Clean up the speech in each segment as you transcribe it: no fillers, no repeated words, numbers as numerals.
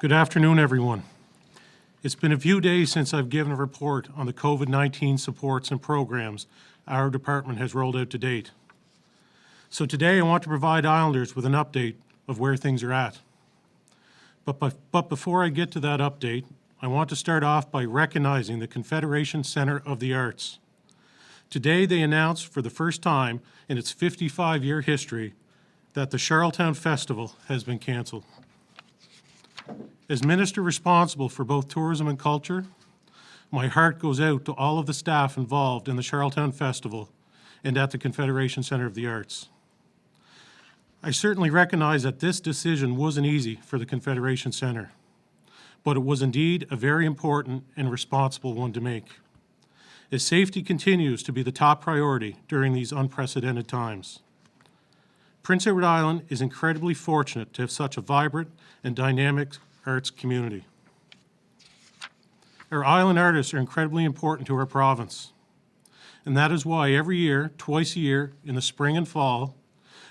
Good afternoon, everyone. It's been a few days since I've given a report on the COVID-19 supports and programs our department has rolled out to date. So today I want to provide Islanders with an update of where things are at. But before I get to that update, I want to start off by recognizing the Confederation Center of the Arts. Today they announced for the first time in its 55-year history that the Charlottetown Festival has been canceled. As minister responsible for both tourism and culture, my heart goes out to all of the staff involved in the Charlottetown Festival and at the Confederation Center of the Arts. I certainly recognize that this decision wasn't easy for the Confederation Center, but it was indeed a very important and responsible one to make, as safety continues to be the top priority during these unprecedented times. Prince Edward Island is incredibly fortunate to have such a vibrant and dynamic arts community. Our island artists are incredibly important to our province, and that is why every year, twice a year, in the spring and fall,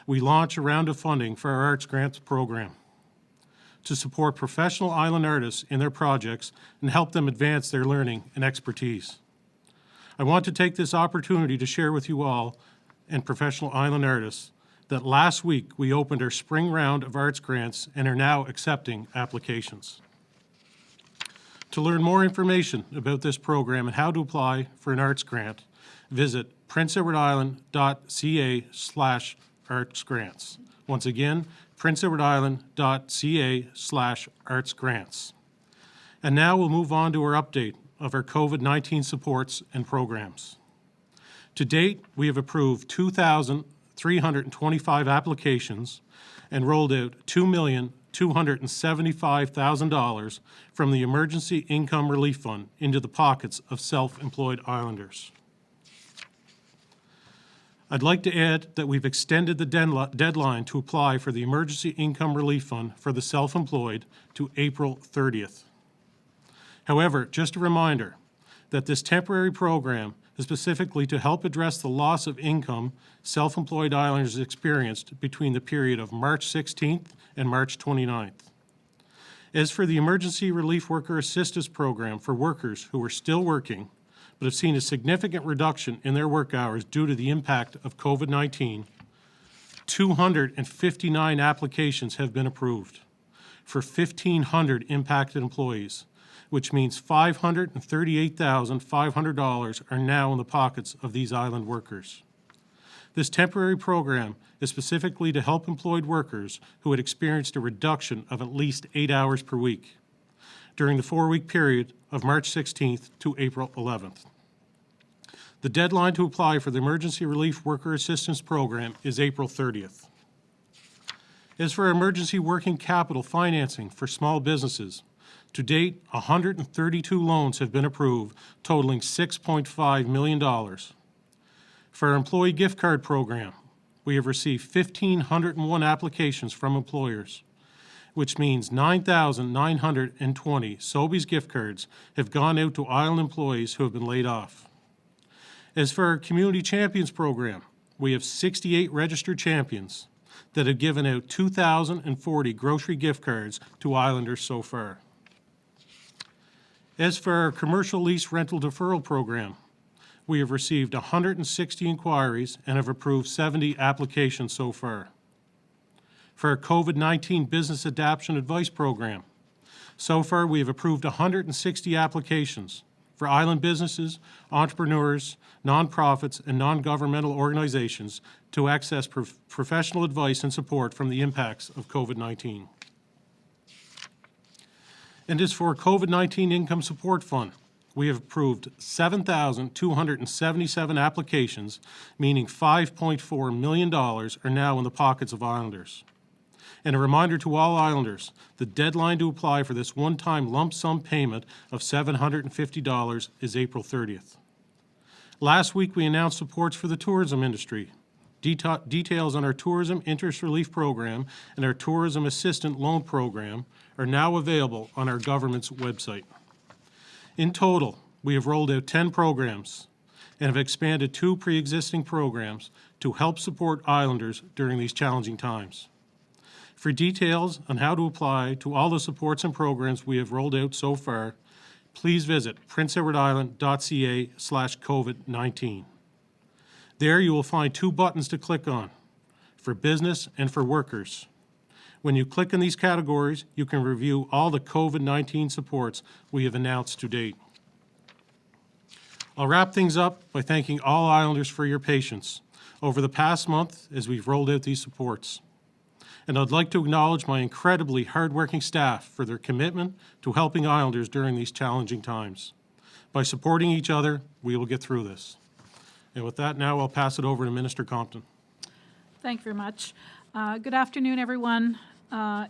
we launch a round of funding for our Arts Grants program to support professional island artists in their projects and help them advance their learning and expertise. I want to take this opportunity to share with you all and professional island artists that last week we opened our spring round of arts grants and are now accepting applications. To learn more information about this program and how to apply for an arts grant, visit princeedwardisland.ca/artsgrants. Once again, princeedwardisland.ca/artsgrants. And now we'll move on to our update of our COVID-19 supports and programs. To date, we have approved 2,325 applications and rolled out $2,275,000 from the Emergency Income Relief Fund into the pockets of self-employed Islanders. I'd like to add that we've extended the deadline to apply for the Emergency Income Relief Fund for the self-employed to April 30th. However, just a reminder that this temporary program is specifically to help address the loss of income self-employed Islanders experienced between the period of March 16th and March 29th. As for the Emergency Relief Worker Assistance Program for workers who are still working but have seen a significant reduction in their work hours due to the impact of COVID-19, 259 applications have been approved for 1,500 impacted employees, which means $538,500 are now in the pockets of these island workers. This temporary program is specifically to help employed workers who had experienced a reduction of at least 8 hours per week during the 4-week period of March 16th to April 11th. The deadline to apply for the Emergency Relief Worker Assistance Program is April 30th. As for emergency working capital financing for small businesses, to date, 132 loans have been approved, totaling $6.5 million. For our employee gift card program, we have received 1,501 applications from employers, which means 9,920 Sobeys gift cards have gone out to island employees who have been laid off. As for our Community Champions program, we have 68 registered champions that have given out 2,040 grocery gift cards to Islanders so far. As for our commercial lease rental deferral program, we have received 160 inquiries and have approved 70 applications so far. For our COVID-19 business adaptation advice program, so far we have approved 160 applications for island businesses, entrepreneurs, nonprofits, and non-governmental organizations to access professional advice and support from the impacts of COVID-19. And as for COVID-19 Income Support Fund, we have approved 7,277 applications, meaning $5.4 million are now in the pockets of Islanders. And a reminder to all Islanders, the deadline to apply for this one-time lump sum payment of $750 is April 30th. Last week, we announced supports for the tourism industry. Details on our Tourism Interest Relief Program and our Tourism Assistant Loan Program are now available on our government's website. In total, we have rolled out 10 programs and have expanded 2 pre-existing programs to help support Islanders during these challenging times. For details on how to apply to all the supports and programs we have rolled out so far, please visit princeedwardisland.ca/COVID-19. There you will find 2 buttons to click on, for business and for workers. When you click on these categories, you can review all the COVID-19 supports we have announced to date. I'll wrap things up by thanking all Islanders for your patience over the past month as we've rolled out these supports. And I'd like to acknowledge my incredibly hardworking staff for their commitment to helping Islanders during these challenging times. By supporting each other, we will get through this. And with that, now I'll pass it over to Minister Compton. Thank you very much. Good afternoon, everyone.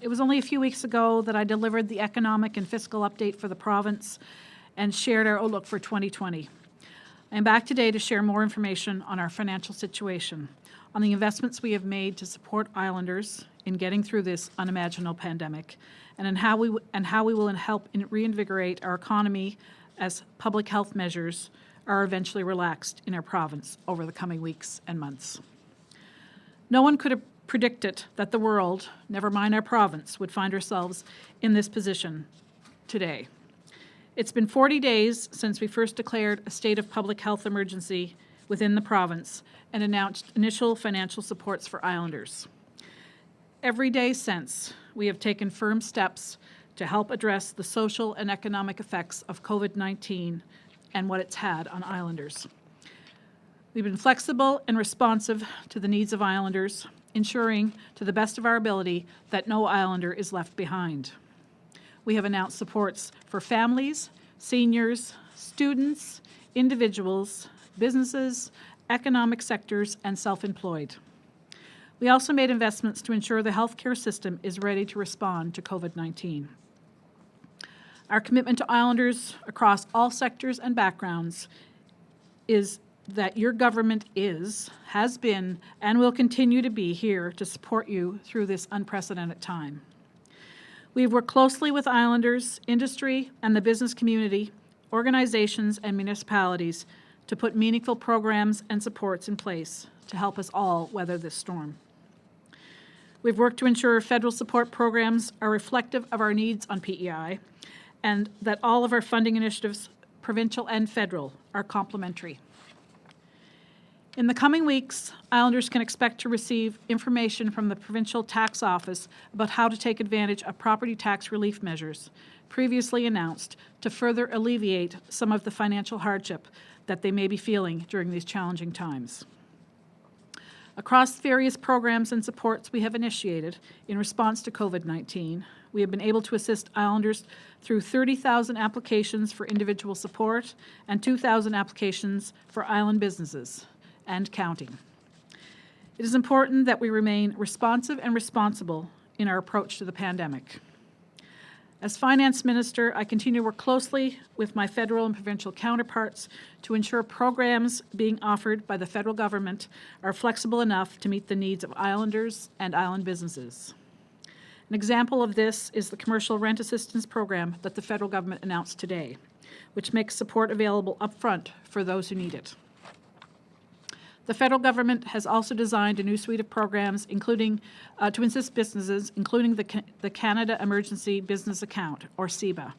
It was only a few weeks ago that I delivered the economic and fiscal update for the province and shared our outlook for 2020. I am back today to share more information on our financial situation, on the investments we have made to support Islanders in getting through this unimaginable pandemic, and how we will help reinvigorate our economy as public health measures are eventually relaxed in our province over the coming weeks and months. No one could have predicted that the world, never mind our province, would find ourselves in this position today. It's been 40 days since we first declared a state of public health emergency within the province and announced initial financial supports for Islanders. Every day since, we have taken firm steps to help address the social and economic effects of COVID-19 and what it's had on Islanders. We've been flexible and responsive to the needs of Islanders, ensuring to the best of our ability that no Islander is left behind. We have announced supports for families, seniors, students, individuals, businesses, economic sectors, and self-employed. We also made investments to ensure the healthcare system is ready to respond to COVID-19. Our commitment to Islanders across all sectors and backgrounds is that your government has been, and will continue to be here to support you through this unprecedented time. We've worked closely with Islanders, industry, and the business community, organizations, and municipalities to put meaningful programs and supports in place to help us all weather this storm. We've worked to ensure federal support programs are reflective of our needs on PEI and that all of our funding initiatives, provincial and federal, are complementary. In the coming weeks, Islanders can expect to receive information from the Provincial Tax Office about how to take advantage of property tax relief measures previously announced to further alleviate some of the financial hardship that they may be feeling during these challenging times. Across various programs and supports we have initiated in response to COVID-19, we have been able to assist Islanders through 30,000 applications for individual support and 2,000 applications for island businesses and counting. It is important that we remain responsive and responsible in our approach to the pandemic. As Finance Minister, I continue to work closely with my federal and provincial counterparts to ensure programs being offered by the federal government are flexible enough to meet the needs of Islanders and island businesses. An example of this is the Commercial Rent Assistance Program that the federal government announced today, which makes support available upfront for those who need it. The federal government has also designed a new suite of programs, including to assist businesses, including the Canada Emergency Business Account, or CEBA.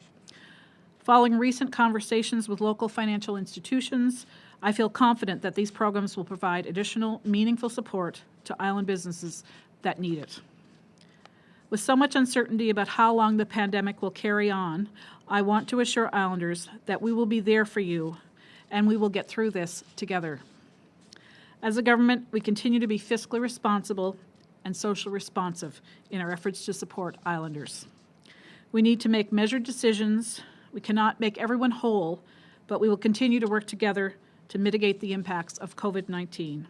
Following recent conversations with local financial institutions, I feel confident that these programs will provide additional meaningful support to island businesses that need it. With so much uncertainty about how long the pandemic will carry on, I want to assure Islanders that we will be there for you and we will get through this together. As a government, we continue to be fiscally responsible and socially responsive in our efforts to support Islanders. We need to make measured decisions. We cannot make everyone whole, but we will continue to work together to mitigate the impacts of COVID-19.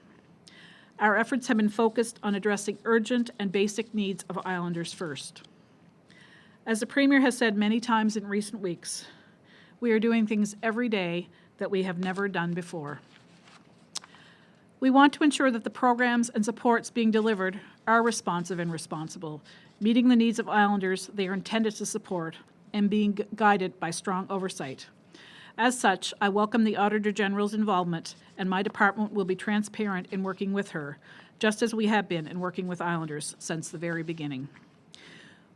Our efforts have been focused on addressing urgent and basic needs of Islanders first. As the Premier has said many times in recent weeks, we are doing things every day that we have never done before. We want to ensure that the programs and supports being delivered are responsive and responsible, meeting the needs of Islanders they are intended to support, and being guided by strong oversight. As such, I welcome the Auditor General's involvement, and my department will be transparent in working with her, just as we have been in working with Islanders since the very beginning.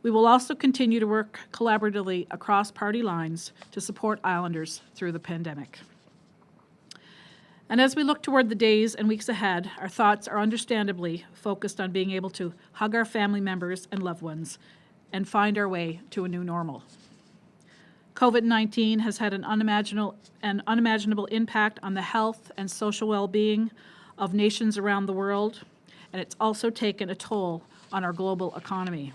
We will also continue to work collaboratively across party lines to support Islanders through the pandemic. And as we look toward the days and weeks ahead, our thoughts are understandably focused on being able to hug our family members and loved ones and find our way to a new normal. COVID-19 has had an unimaginable impact on the health and social well-being of nations around the world, and it's also taken a toll on our global economy.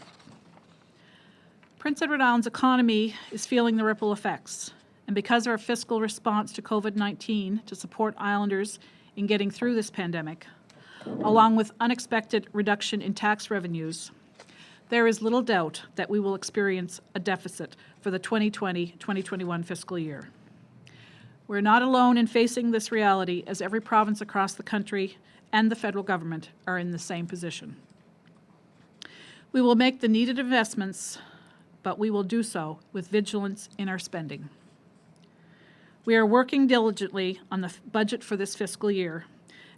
Prince Edward Island's economy is feeling the ripple effects, and because of our fiscal response to COVID-19 to support Islanders in getting through this pandemic, along with unexpected reduction in tax revenues, there is little doubt that we will experience a deficit for the 2020-2021 fiscal year. We're not alone in facing this reality, as every province across the country and the federal government are in the same position. We will make the needed investments, but we will do so with vigilance in our spending. We are working diligently on the budget for this fiscal year,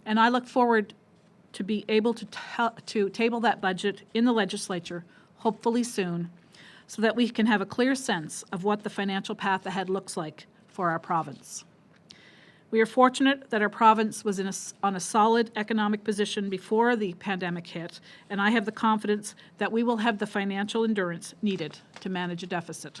and I look forward to be able to table that budget in the legislature, hopefully soon, so that we can have a clear sense of what the financial path ahead looks like for our province. We are fortunate that our province was on a solid economic position before the pandemic hit, and I have the confidence that we will have the financial endurance needed to manage a deficit.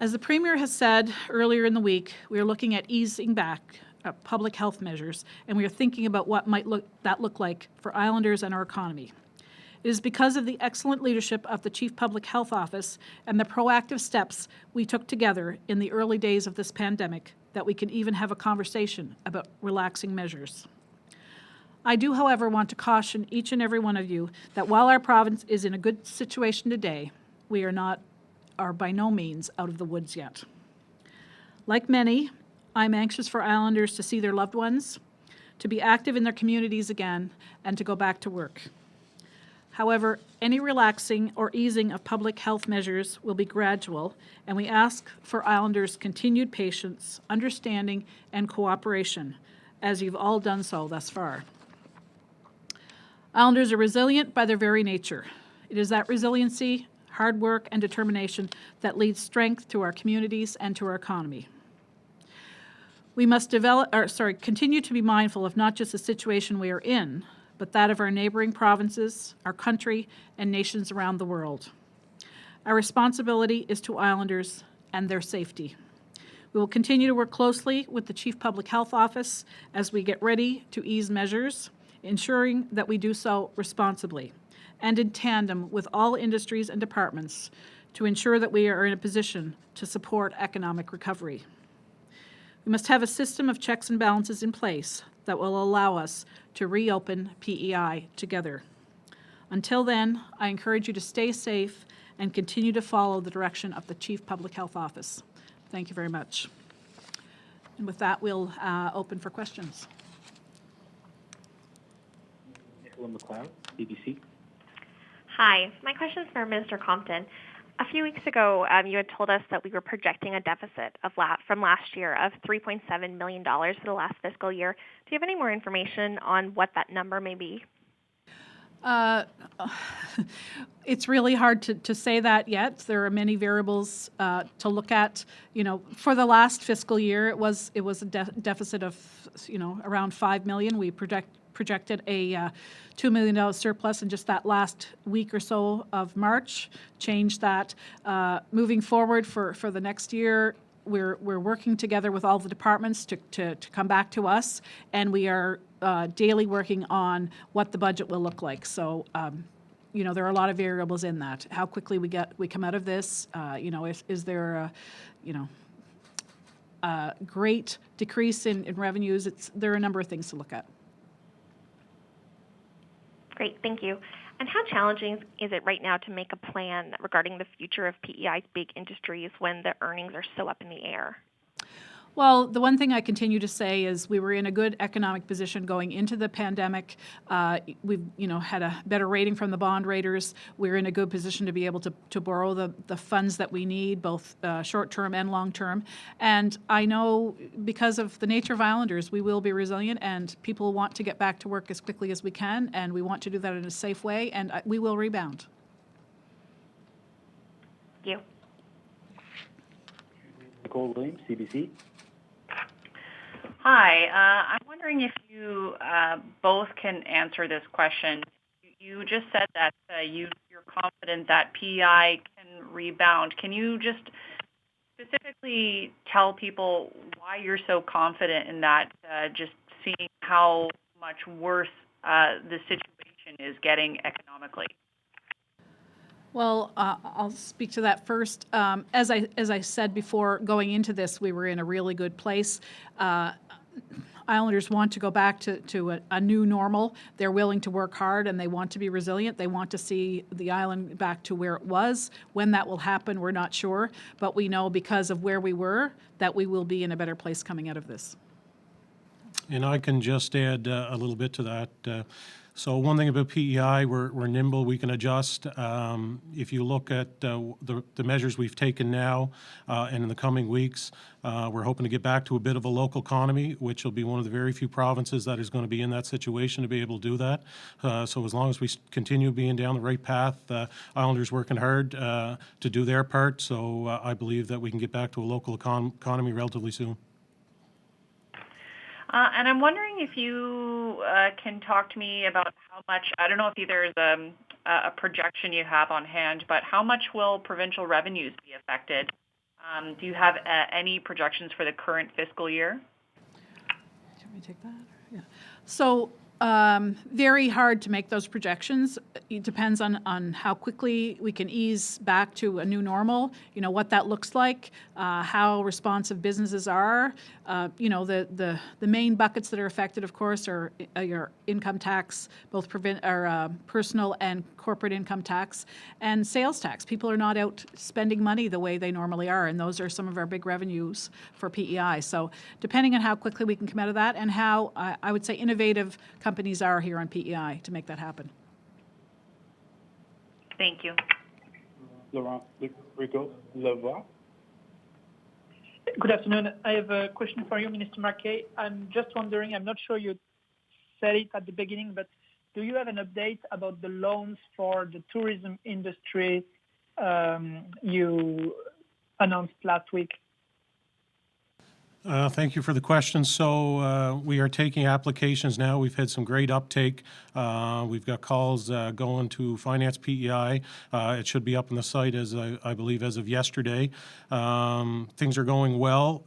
As the Premier has said earlier in the week, we are looking at easing back public health measures, and we are thinking about what might that look like for Islanders and our economy. It is because of the excellent leadership of the Chief Public Health Office and the proactive steps we took together in the early days of this pandemic that we can even have a conversation about relaxing measures. I do, however, want to caution each and every one of you that while our province is in a good situation today, we are by no means out of the woods yet. Like many, I'm anxious for Islanders to see their loved ones, to be active in their communities again, and to go back to work. However, any relaxing or easing of public health measures will be gradual, and we ask for Islanders' continued patience, understanding, and cooperation, as you've all done so thus far. Islanders are resilient by their very nature. It is that resiliency, hard work, and determination that leads strength to our communities and to our economy. We must continue to be mindful of not just the situation we are in, but that of our neighboring provinces, our country, and nations around the world. Our responsibility is to Islanders and their safety. We will continue to work closely with the Chief Public Health Office as we get ready to ease measures, ensuring that we do so responsibly and in tandem with all industries and departments to ensure that we are in a position to support economic recovery. We must have a system of checks and balances in place that will allow us to reopen PEI together. Until then, I encourage you to stay safe and continue to follow the direction of the Chief Public Health Office. Thank you very much. And with that, we'll open for questions. Nicola McLeod, BBC. Hi, my question is for Minister Compton. A few weeks ago, you had told us that we were projecting a deficit from last year of $3.7 million for the last fiscal year. Do you have any more information on what that number may be? It's really hard to say that yet. There are many variables to look at. You know, for the last fiscal year, it was a deficit of around $5 million. We projected a $2 million surplus in just that last week or so of March. Changed that. Moving forward for the next year, we're working together with all the departments to come back to us, and we are daily working on what the budget will look like. So, there are a lot of variables in that. How quickly we come out of this. Is there a great decrease in revenues? There are a number of things to look at. Great, thank you. And how challenging is it right now to make a plan regarding the future of PEI's big industries when the earnings are so up in the air? Well, the one thing I continue to say is we were in a good economic position going into the pandemic. We've had a better rating from the bond raters. We're in a good position to be able to borrow the funds that we need, both short-term and long-term. And I know because of the nature of Islanders, we will be resilient, and people want to get back to work as quickly as we can, and we want to do that in a safe way, and we will rebound. you. Nicole Williams, CBC. Hi, I'm wondering if you both can answer this question. You just said that you're confident that PEI can rebound. Can you just specifically tell people why you're so confident in that, just seeing how much worse the situation is getting economically? Well, I'll speak to that first. As I said before, going into this, we were in a really good place. Islanders want to go back to a new normal. They're willing to work hard and they want to be resilient. They want to see the island back to where it was. When that will happen, we're not sure. But we know because of where we were that we will be in a better place coming out of this. And I can just add a little bit to that. So one thing about PEI, we're nimble, we can adjust. If you look at the measures we've taken now and in the coming weeks, we're hoping to get back to a bit of a local economy, which will be one of the very few provinces that is going to be in that situation to be able to do that. So as long as we continue being down the right path, Islanders working hard to do their part. So I believe that we can get back to a local economy relatively soon. And I'm wondering if you can talk to me about how much, I don't know if there's a projection you have on hand, but how much will provincial revenues be affected? Do you have any projections for the current fiscal year? Can we take that? Yeah. So very hard to make those projections. It depends on how quickly we can ease back to a new normal, what that looks like, how responsive businesses are. The main buckets that are affected, of course, are your income tax, both personal and corporate income tax, and sales tax. People are not out spending money the way they normally are, and those are some of our big revenues for PEI. So depending on how quickly we can come out of that and how, I would say, innovative companies are here on PEI to make that happen. Thank you. Laurent Levoix. Good afternoon. I have a question for you, Minister Marquet. I'm just wondering, I'm not sure you said it at the beginning, but do you have an update about the loans for the tourism industry you announced last week? Thank you for the question. So we are taking applications now. We've had some great uptake. We've got calls going to Finance PEI. It should be up on the site as I believe as of yesterday. Things are going well.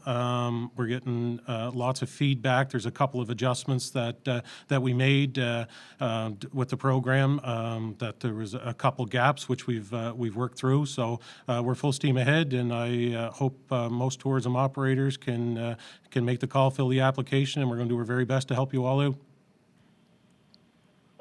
We're getting lots of feedback. There's a couple of adjustments that we made with the program. That there was a couple gaps which we've worked through. So we're full steam ahead, and I hope most tourism operators can make the call, fill the application, and we're going to do our very best to help you all out.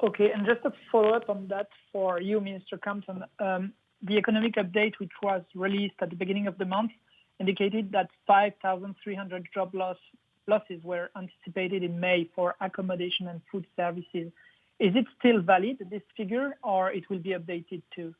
Okay, and just a follow-up on that for you, Minister Compton. The economic update, which was released at the beginning of the month, indicated that 5,300 job losses were anticipated in May for accommodation and food services. Is it still valid, this figure, or it will be updated too?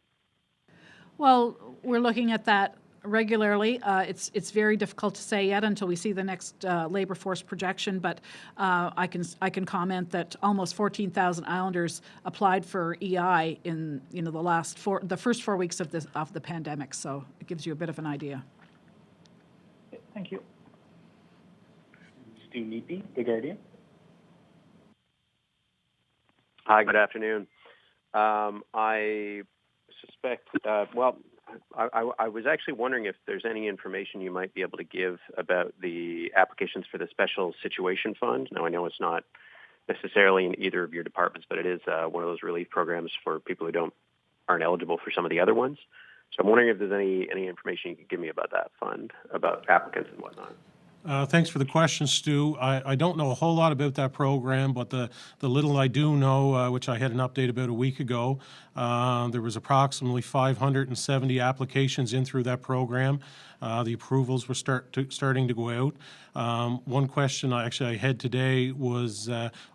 Well, we're looking at that regularly. It's very difficult to say yet until we see the next labor force projection, but I can comment that almost 14,000 Islanders applied for EI in the first 4 weeks of the pandemic. So it gives you a bit of an idea. Thank you. Stu Neepy, The Guardian. Hi, good afternoon. I suspect, I was actually wondering if there's any information you might be able to give about the applications for the Special Situation Fund. Now, I know it's not necessarily in either of your departments, but it is one of those relief programs for people who aren't eligible for some of the other ones. So I'm wondering if there's any information you could give me about that fund, about applicants and whatnot. Thanks for the question, Stu. I don't know a whole lot about that program, but the little I do know, which I had an update about a week ago, there was approximately 570 applications in through that program. The approvals were starting to go out. One question I had today was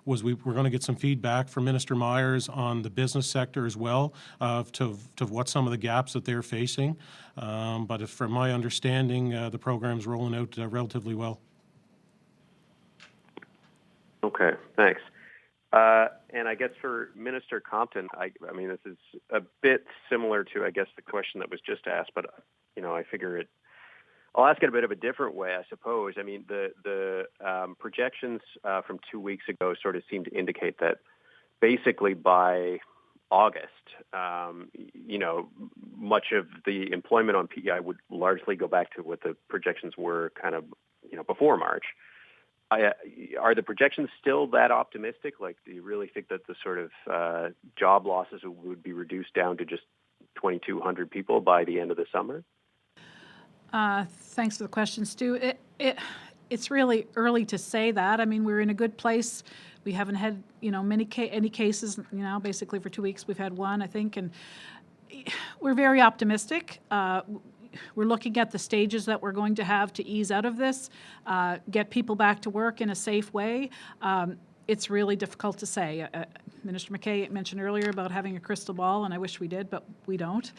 we're going to get some feedback from Minister Myers on the business sector as well, to what some of the gaps that they're facing. But from my understanding, the program's rolling out relatively well. Okay, thanks. And I guess for Minister Compton, I mean, this is a bit similar to, I guess, the question that was just asked, but, I figure I'll ask it a bit of a different way, I suppose. I mean, the projections from 2 weeks ago sort of seem to indicate that basically by August, much of the employment on PEI would largely go back to what the projections were kind of, before March. Are the projections still that optimistic? Like, do you really think that the sort of job losses would be reduced down to just 2,200 people by the end of the summer? Thanks for the question, Stu. It's really early to say that. I mean, we're in a good place. We haven't had, any cases, basically for 2 weeks. We've had one, I think, and we're very optimistic. We're looking at the stages that we're going to have to ease out of this, get people back to work in a safe way. It's really difficult to say. Minister McKay mentioned earlier about having a crystal ball, and I wish we did, but we don't.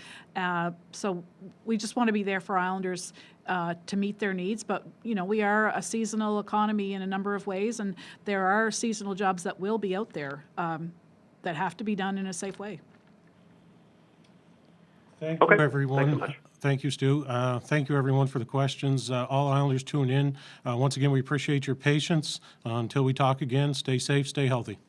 So we just want to be there for Islanders to meet their needs. But, we are a seasonal economy in a number of ways, and there are seasonal jobs that will be out there that have to be done in a safe way. Thank Okay. you, everyone. Thanks so much. Thank you, Stu. Thank you, everyone, for the questions. All Islanders tuned in. Once again, we appreciate your patience. Until we talk again, stay safe, stay healthy.